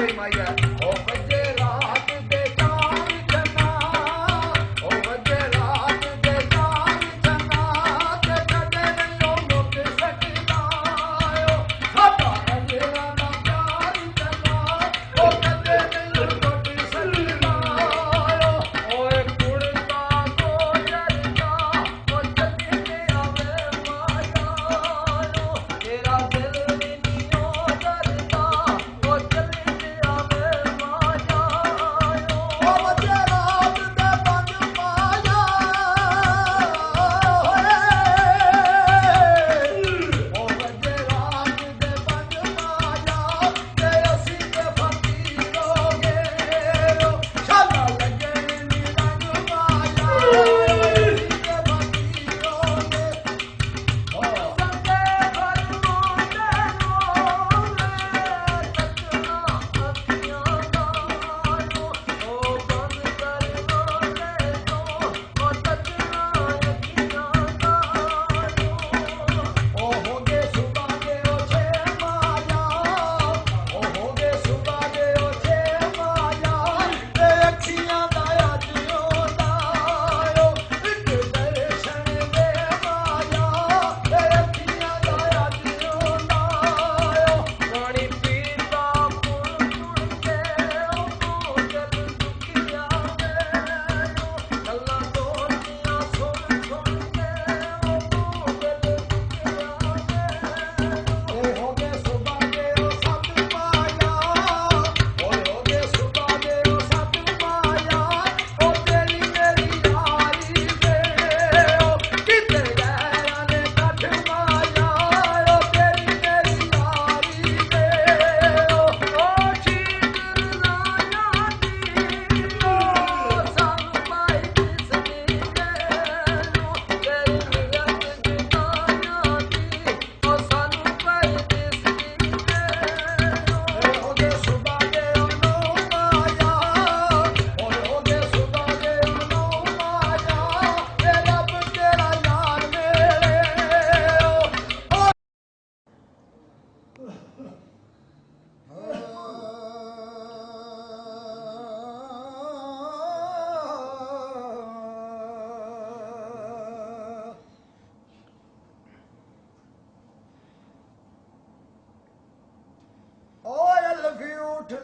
तेरी माई है ओ बजे रात दे चार चना ओ बजे रात दे चार चना ते कदे नहीं मुक सकदा साडा अंजरा दा प्यार चना ओ कदे नहीं मुक सकदा ओए कुड़ता को जरदा ओ जल्दी आवे माया तेरा दिल नहीं ओ डरदा ओ जल्दी आवे माया ओ बजे रात दे पंज माया ओ बजे रात दे पंज माया ते असी ते फकीर हो गए शाला लगे नी रंग माया असी ते फकीर हो गए संगे घर मोंदे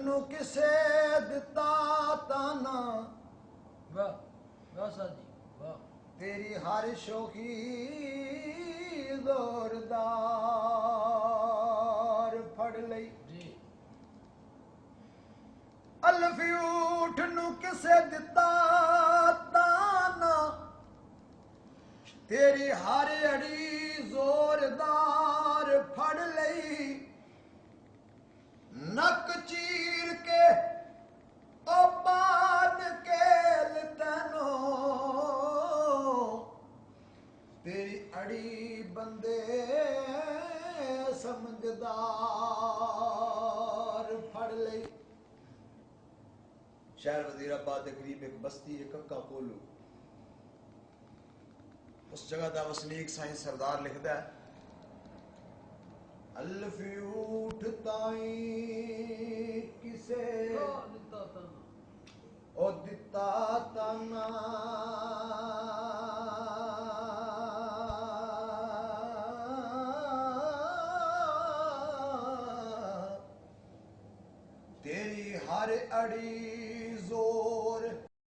ਨੂੰ ਕਿਸੇ ਦਿੱਤਾ ਤਾਨਾ ਵਾਹ ਵਾਹ ਸਾਜੀ ਵਾਹ ਤੇਰੀ ਹਰ ਸ਼ੋਖੀ ਜ਼ੋਰਦਾਰ ਫੜ ਲਈ ਜੀ ਅਲਫੀ ਊਠ ਨੂੰ ਕਿਸੇ ਦਿੱਤਾ ਤਾਨਾ ਤੇਰੀ ਹਰ ਅੜੀ ਜ਼ੋਰਦਾਰ ਫੜ ਲਈ नक चीर के ओ बान केल तनो तेरी अड़ी बंदे समझदार फड़ ले। शहर वजीराबाद के करीब एक बस्ती है कक्का कोलू, उस जगह का वसनीक साईं सरदार लिखता है अल्फी ऊठ ताई किसे ओ दिता ताना तेरी हर अड़ी